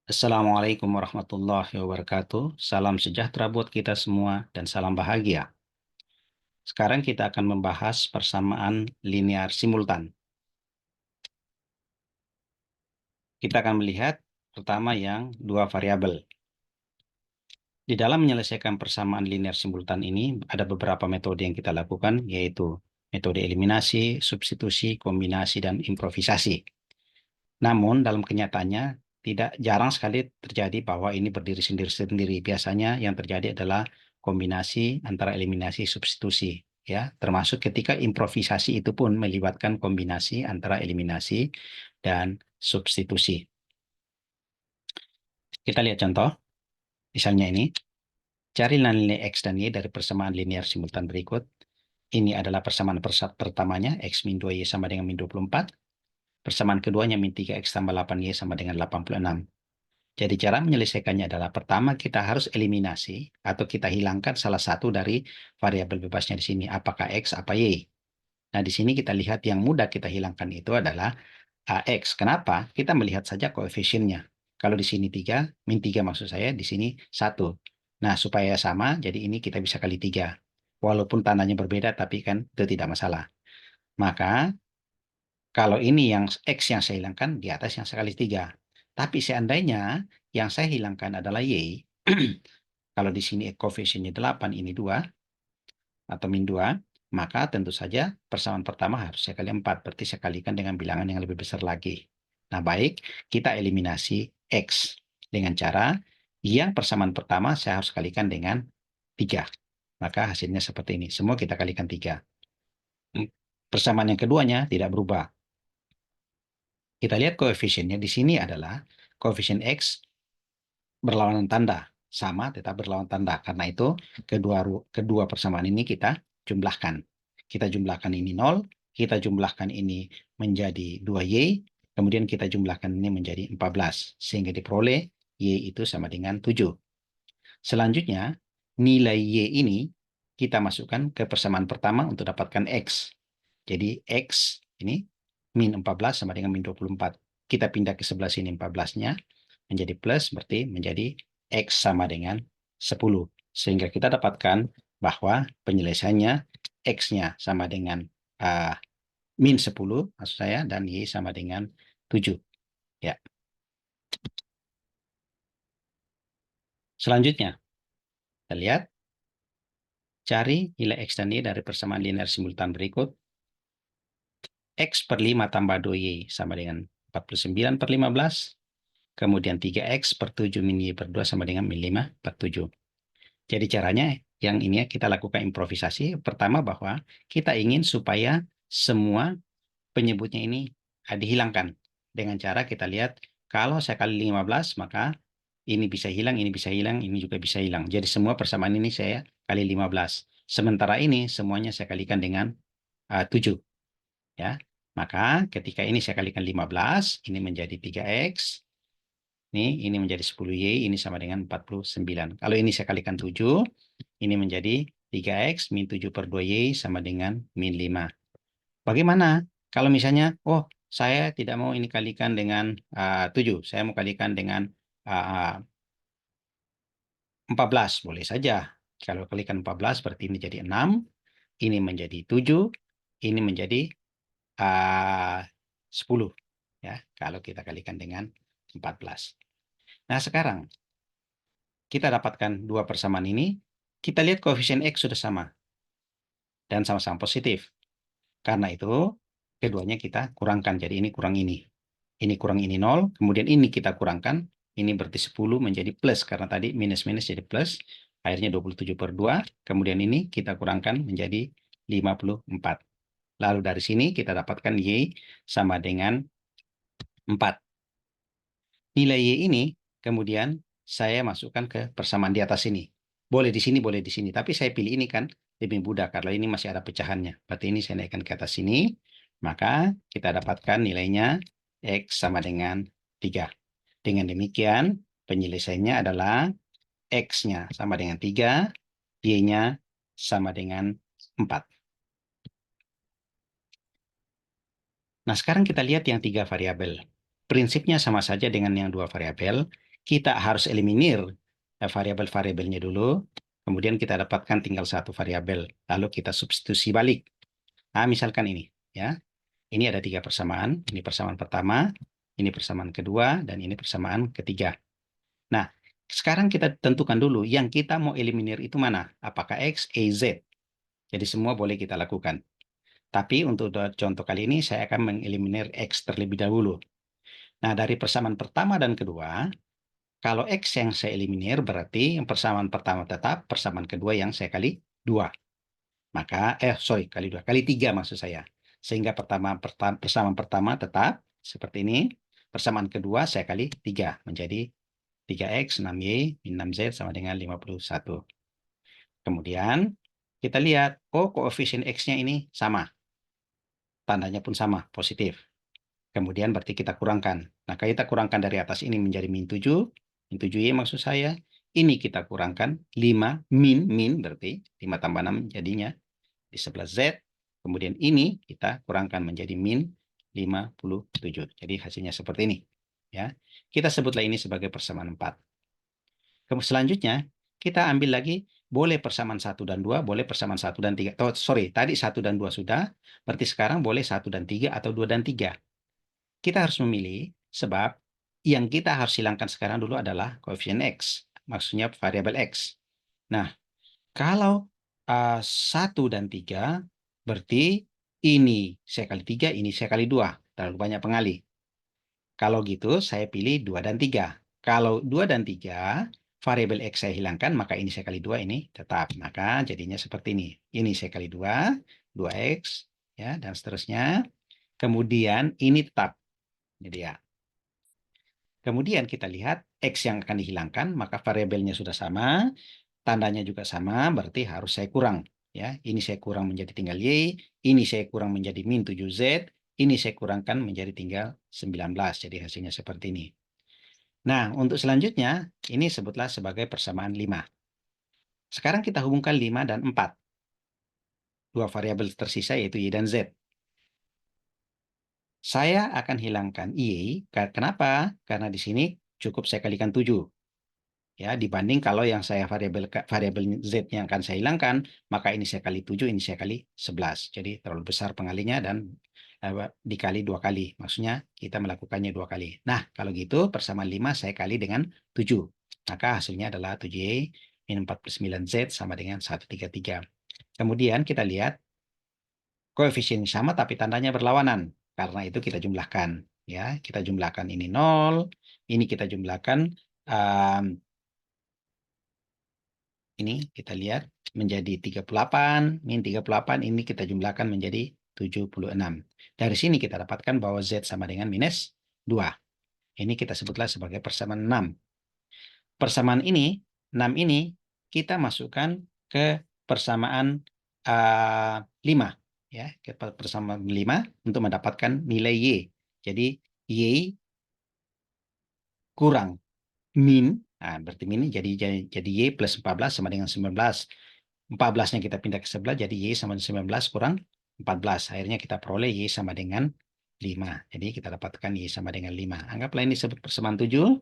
Assalamualaikum warahmatullahi wabarakatuh. Salam sejahtera buat kita semua dan salam bahagia. Sekarang kita akan membahas persamaan linear simultan. Kita akan melihat pertama yang dua variabel. Di dalam menyelesaikan persamaan linear simultan ini ada beberapa metode yang kita lakukan, yaitu metode eliminasi, substitusi, kombinasi, dan improvisasi. Namun dalam kenyataannya tidak jarang sekali terjadi bahwa ini berdiri sendiri-sendiri. Biasanya yang terjadi adalah kombinasi antara eliminasi substitusi, ya. Termasuk ketika improvisasi itu pun melibatkan kombinasi antara eliminasi dan substitusi. Kita lihat contoh, misalnya ini. Cari nilai X dan Y dari persamaan linear simultan berikut. Ini adalah persamaan pertamanya, X min 2Y sama dengan min 24. Persamaan keduanya min 3X tambah 8Y sama dengan 86. Jadi cara menyelesaikannya adalah pertama kita harus eliminasi atau kita hilangkan salah satu dari variabel bebasnya di sini, apakah X apa Y. Nah, di sini kita lihat yang mudah kita hilangkan itu adalah X. Kenapa? Kita melihat saja koefisiennya. Kalau di sini 3, min 3 maksud saya, di sini 1. Nah, supaya sama, jadi ini kita bisa kali 3. Walaupun tandanya berbeda, tapi kan itu tidak masalah. Maka, kalau ini yang X yang saya hilangkan, di atas yang saya kali 3. Tapi seandainya yang saya hilangkan adalah Y, kalau di sini koefisiennya 8, ini 2, atau min 2, maka tentu saja persamaan pertama harus saya kali 4, berarti saya kalikan dengan bilangan yang lebih besar lagi. Nah, baik, kita eliminasi X dengan cara yang persamaan pertama saya harus kalikan dengan 3. Maka hasilnya seperti ini. Semua kita kalikan 3. Persamaan yang keduanya tidak berubah. Kita lihat koefisiennya di sini adalah koefisien X berlawanan tanda, sama tetap berlawanan tanda. Karena itu kedua persamaan ini kita jumlahkan. Kita jumlahkan ini 0, kita jumlahkan ini menjadi 2Y, kemudian kita jumlahkan ini menjadi 14, sehingga diperoleh Y itu sama dengan 7. Selanjutnya, nilai Y ini kita masukkan ke persamaan pertama untuk dapatkan X. Jadi X ini min 14 sama dengan min 24. Kita pindah ke sebelah sini 14-nya menjadi plus, berarti menjadi X sama dengan 10. Sehingga kita dapatkan bahwa penyelesaiannya X-nya sama dengan min 10, maksud saya, dan Y sama dengan 7. Ya. Selanjutnya, kita lihat, cari nilai X dan Y dari persamaan linear simultan berikut. X per 5 tambah 2Y sama dengan 49 per 15. Kemudian 3X per 7 min Y per 2 sama dengan min 5 per 7. Jadi caranya yang ini kita lakukan improvisasi. Pertama bahwa kita ingin supaya semua penyebutnya ini dihilangkan. Dengan cara kita lihat kalau saya kali 15 maka ini bisa hilang, ini bisa hilang, ini juga bisa hilang. Jadi semua persamaan ini saya kali 15. Sementara ini semuanya saya kalikan dengan 7. Ya. Maka ketika ini saya kalikan 15, ini menjadi 3X. Ini menjadi 10Y, ini sama dengan 49. Kalau ini saya kalikan 7, ini menjadi 3X min 7 per 2Y sama dengan min 5. Bagaimana kalau misalnya, oh saya tidak mau ini kalikan dengan 7, saya mau kalikan dengan 14, boleh saja. Kalau kalikan 14 berarti ini jadi 6, ini menjadi 7, ini menjadi 10. Ya, kalau kita kalikan dengan 14. Nah, sekarang kita dapatkan dua persamaan ini, kita lihat koefisien X sudah sama dan sama-sama positif. Karena itu, keduanya kita kurangkan. Jadi ini kurang ini. Ini kurang ini 0, kemudian ini kita kurangkan. Ini berarti 10 menjadi plus, karena tadi minus-minus jadi plus. Akhirnya 27 per 2. Kemudian ini kita kurangkan menjadi 54. Lalu dari sini kita dapatkan Y sama dengan 4. Nilai Y ini kemudian saya masukkan ke persamaan di atas ini. Boleh di sini, boleh di sini. Tapi saya pilih ini kan lebih mudah karena ini masih ada pecahannya. Berarti ini saya naikkan ke atas sini. Maka kita dapatkan nilainya X sama dengan 3. Dengan demikian penyelesaiannya adalah X-nya sama dengan 3, Y-nya sama dengan 4. Nah, sekarang kita lihat yang 3 variabel. Prinsipnya sama saja dengan yang dua variabel. Kita harus eliminir variabel-variabelnya dulu. Kemudian kita dapatkan tinggal satu variabel. Lalu kita substitusi balik. Nah, misalkan ini. Ya, ini ada tiga persamaan. Ini persamaan pertama, ini persamaan kedua, dan ini persamaan ketiga. Nah, sekarang kita tentukan dulu yang kita mau eliminir itu mana. Apakah X, Y, Z. Jadi semua boleh kita lakukan. Tapi untuk contoh kali ini saya akan mengeliminir X terlebih dahulu. Nah, dari persamaan pertama dan kedua, kalau X yang saya eliminir berarti yang persamaan pertama tetap, persamaan kedua yang saya kali 2. Maka, kali 2, kali 3 maksud saya. Sehingga persamaan pertama tetap, seperti ini. Persamaan kedua saya kali 3, menjadi 3X, 6Y, 6Z sama dengan 51. Kemudian, kita lihat, koefisien X-nya ini sama. Tandanya pun sama, positif. Kemudian berarti kita kurangkan. Nah, kita kurangkan dari atas ini menjadi min 7. Min 7Y maksud saya. Ini kita kurangkan 5 min berarti 5 tambah 6 jadinya di sebelah Z. Kemudian ini kita kurangkan menjadi min 57. Jadi hasilnya seperti ini. Ya, kita sebutlah ini sebagai persamaan 4. Kemudian selanjutnya kita ambil lagi boleh persamaan 1 dan 2, boleh persamaan 1 dan 3. Tadi 1 dan 2 sudah, berarti sekarang boleh 1 dan 3 atau 2 dan 3. Kita harus memilih sebab yang kita harus hilangkan sekarang dulu adalah koefisien X, maksudnya variabel X. Nah, kalau 1 dan 3, berarti ini saya kali 3, ini saya kali 2. Terlalu banyak pengali. Kalau gitu, saya pilih 2 dan 3. Kalau 2 dan 3, variabel X saya hilangkan, maka ini saya kali 2, ini tetap. Maka jadinya seperti ini. Ini saya kali 2, 2X, ya, dan seterusnya. Kemudian ini tetap. Jadi ya. Kemudian kita lihat X yang akan dihilangkan, maka variabelnya sudah sama, tandanya juga sama, berarti harus saya kurang. Ya, ini saya kurang menjadi tinggal Y, ini saya kurang menjadi min 7Z, ini saya kurangkan menjadi tinggal 19. Jadi hasilnya seperti ini. Nah, untuk selanjutnya, ini sebutlah sebagai persamaan 5. Sekarang kita hubungkan 5 dan 4. Dua variabel tersisa yaitu Y dan Z. Saya akan hilangkan Y. Kenapa? Karena di sini cukup saya kalikan 7. Ya, dibanding kalau yang saya variabel Z yang akan saya hilangkan, maka ini saya kali 7, ini saya kali 11. Jadi terlalu besar pengalinya dan dikali 2 kali. Maksudnya kita melakukannya 2 kali. Nah, kalau gitu persamaan 5 saya kali dengan 7. Maka hasilnya adalah 7Y min 49Z sama dengan 133. Kemudian kita lihat koefisien sama tapi tandanya berlawanan. Karena itu kita jumlahkan. Ya, kita jumlahkan ini 0, ini kita jumlahkan ini kita lihat menjadi 38, min 38 ini kita jumlahkan menjadi 76. Dari sini kita dapatkan bahwa Z sama dengan minus 2. Ini kita sebutlah sebagai persamaan 6. Persamaan ini, 6 ini kita masukkan ke persamaan 5. Ya, ke persamaan 5 untuk mendapatkan nilai Y. Jadi Y kurang min, nah, berarti min jadi Y plus 14 sama dengan 19. 14-nya kita pindah ke sebelah, jadi Y sama dengan 19 kurang 14. Akhirnya kita peroleh Y sama dengan 5. Jadi kita dapatkan Y sama dengan 5. Anggaplah ini disebut persamaan 7.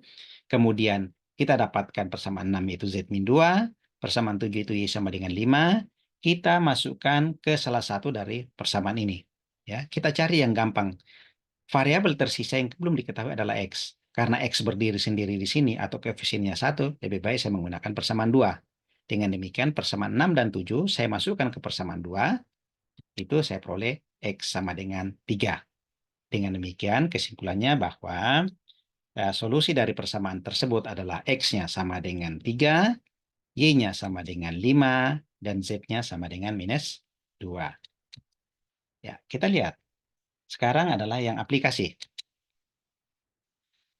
Kemudian kita dapatkan persamaan 6 yaitu Z min 2. Persamaan 7 itu Y sama dengan 5. Kita masukkan ke salah satu dari persamaan ini. Ya, kita cari yang gampang. Variabel tersisa yang belum diketahui adalah X. Karena X berdiri sendiri di sini atau koefisiennya 1, lebih baik saya menggunakan persamaan 2. Dengan demikian persamaan 6 dan 7 saya masukkan ke persamaan 2, itu saya peroleh X sama dengan 3. Dengan demikian kesimpulannya bahwa solusi dari persamaan tersebut adalah X-nya sama dengan 3, Y-nya sama dengan 5, dan Z-nya sama dengan minus 2. Ya, kita lihat. Sekarang adalah yang aplikasi.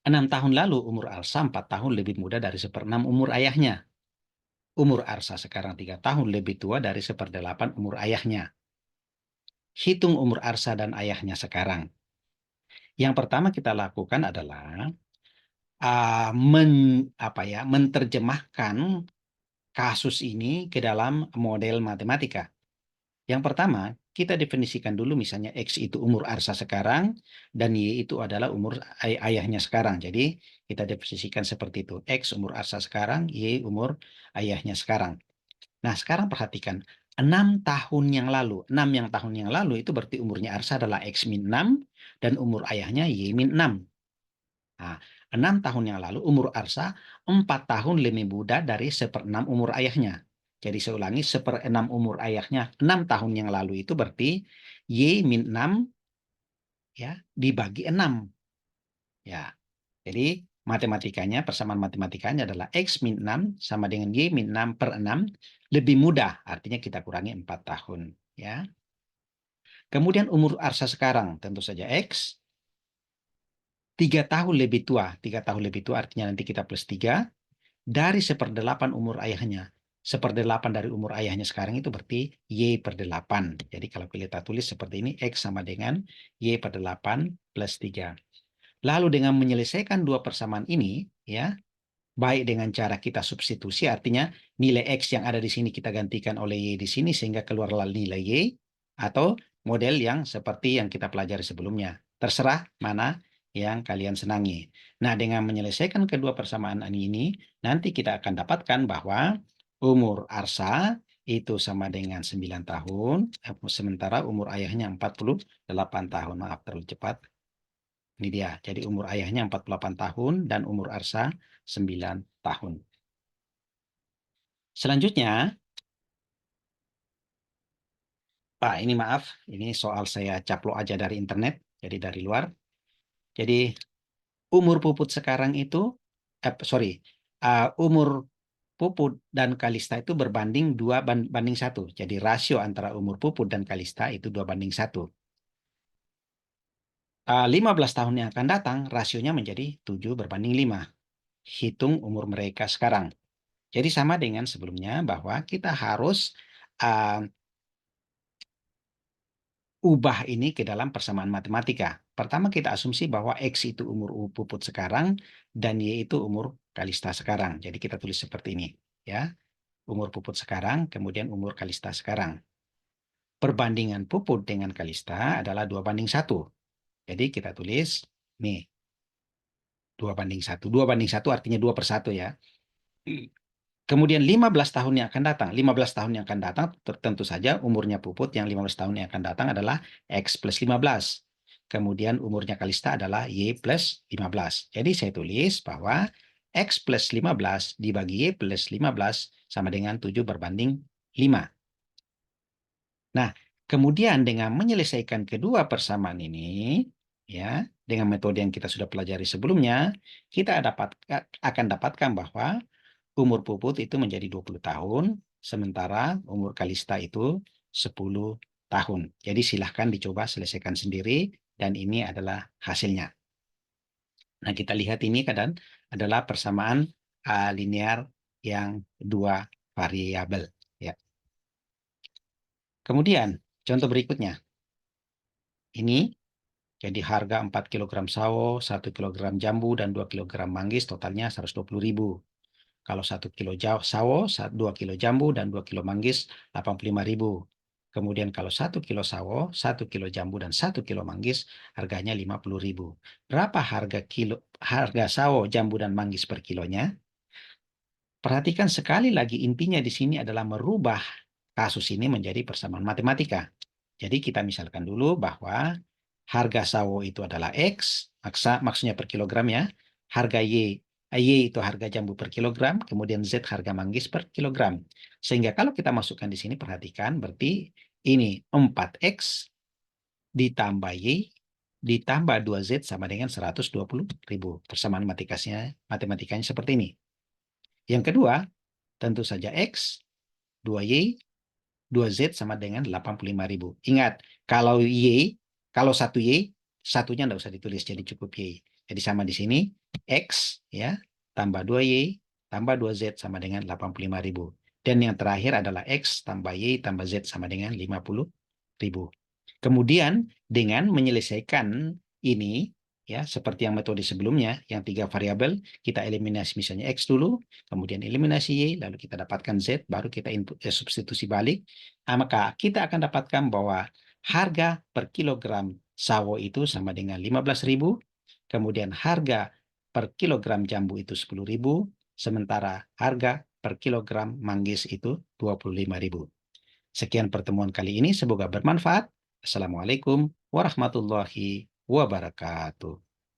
6 tahun lalu umur Arsa 4 tahun lebih muda dari 1/6 umur ayahnya. Umur Arsa sekarang 3 tahun lebih tua dari 1/8 umur ayahnya. Hitung umur Arsa dan ayahnya sekarang. Yang pertama kita lakukan adalah menerjemahkan kasus ini ke dalam model matematika. Yang pertama, kita definisikan dulu misalnya X itu umur Arsa sekarang, dan Y itu adalah umur ayahnya sekarang. Jadi, kita definisikan seperti itu. X umur Arsa sekarang, Y umur ayahnya sekarang. Nah, sekarang perhatikan. 6 tahun yang lalu. 6 yang tahun yang lalu itu berarti umurnya Arsa adalah X min 6, dan umur ayahnya Y min 6. Nah, 6 tahun yang lalu umur Arsa 4 tahun lebih muda dari 1/6 umur ayahnya. Jadi saya ulangi, 1/6 umur ayahnya 6 tahun yang lalu itu berarti Y min 6 ya dibagi 6. Ya. Jadi matematikanya, persamaan matematikanya adalah X min 6 sama dengan Y min 6 per 6 lebih mudah. Artinya kita kurangi 4 tahun. Ya. Kemudian umur Arsa sekarang tentu saja X 3 tahun lebih tua. 3 tahun lebih tua artinya nanti kita plus 3 dari 1/8 umur ayahnya. 1/8 dari umur ayahnya sekarang itu berarti Y per 8. Jadi kalau kita tulis seperti ini, X sama dengan Y per 8 plus 3. Lalu dengan menyelesaikan dua persamaan ini, ya, baik dengan cara kita substitusi, artinya nilai X yang ada di sini kita gantikan oleh Y di sini sehingga keluarlah nilai Y, atau model yang seperti yang kita pelajari sebelumnya. Terserah mana yang kalian senangi. Nah, dengan menyelesaikan kedua persamaan ini, nanti kita akan dapatkan bahwa umur Arsa itu sama dengan 9 tahun, sementara umur ayahnya 48 tahun. Maaf, terlalu cepat. Ini dia. Jadi umur ayahnya 48 tahun dan umur Arsa 9 tahun. Selanjutnya, Pak, ini maaf, ini soal saya caplok aja dari internet, jadi dari luar. Jadi umur Puput sekarang itu, umur Puput dan Kalista itu berbanding 2:1. Jadi rasio antara umur Puput dan Kalista itu 2:1. 15 tahun yang akan datang, rasionya menjadi 7:5. Hitung umur mereka sekarang. Jadi sama dengan sebelumnya bahwa kita harus uh, ubah ini ke dalam persamaan matematika. Pertama kita asumsi bahwa X itu umur Puput sekarang dan Y itu umur Kalista sekarang. Jadi kita tulis seperti ini, ya. Umur Puput sekarang, kemudian umur Kalista sekarang. Perbandingan Puput dengan Kalista adalah 2:1. Jadi kita tulis nih 2:1. 2:1 artinya 2/1 ya. Kemudian 15 tahun yang akan datang. 15 tahun yang akan datang tentu saja umurnya Puput yang 15 tahun yang akan datang adalah X plus 15. Kemudian umurnya Kalista adalah Y plus 15. Jadi saya tulis bahwa X plus 15 dibagi Y plus 15 sama dengan 7/5. Nah, kemudian dengan menyelesaikan kedua persamaan ini, ya, dengan metode yang kita sudah pelajari sebelumnya, kita akan dapatkan bahwa umur Puput itu menjadi 20 tahun, sementara umur Kalista itu 10 tahun. Jadi silahkan dicoba selesaikan sendiri, dan ini adalah hasilnya. Nah, kita lihat ini kadang adalah persamaan linear yang dua variabel. Ya. Kemudian, contoh berikutnya. Ini jadi harga 4 kilogram sawo, 1 kilogram jambu, dan 2 kilogram manggis, totalnya 120.000. Kalau 1 kilo sawo, 2 kilo jambu, dan 2 kilo manggis, 85.000. Kemudian kalau 1 kilo sawo, 1 kilo jambu, dan 1 kilo manggis, harganya 50.000. Berapa harga sawo, jambu, dan manggis per kilonya? Perhatikan sekali lagi, intinya di sini adalah merubah kasus ini menjadi persamaan matematika. Jadi kita misalkan dulu bahwa harga sawo itu adalah X, maksudnya per kilogram ya. Harga Y itu harga jambu per kilogram, kemudian Z harga manggis per kilogram. Sehingga kalau kita masukkan di sini, perhatikan, berarti ini 4X ditambah Y ditambah 2Z sama dengan 120.000. Persamaan matematikanya seperti ini. Yang kedua, tentu saja X, 2Y, 2Z sama dengan 85.000. Ingat, kalau 1Y, satunya enggak usah ditulis, jadi cukup Y. Jadi sama di sini, X ya tambah 2Y tambah 2Z sama dengan 85.000. Dan yang terakhir adalah X tambah Y tambah Z sama dengan 50.000. Kemudian dengan menyelesaikan ini, ya, seperti yang metode sebelumnya, yang 3 variabel, kita eliminasi misalnya X dulu, kemudian eliminasi Y, lalu kita dapatkan Z, baru kita substitusi balik. Maka kita akan dapatkan bahwa harga per kilogram sawo itu sama dengan 15.000, kemudian harga per kilogram jambu itu 10.000, sementara harga per kilogram manggis itu 25.000. Sekian pertemuan kali ini, semoga bermanfaat. Assalamualaikum warahmatullahi wabarakatuh.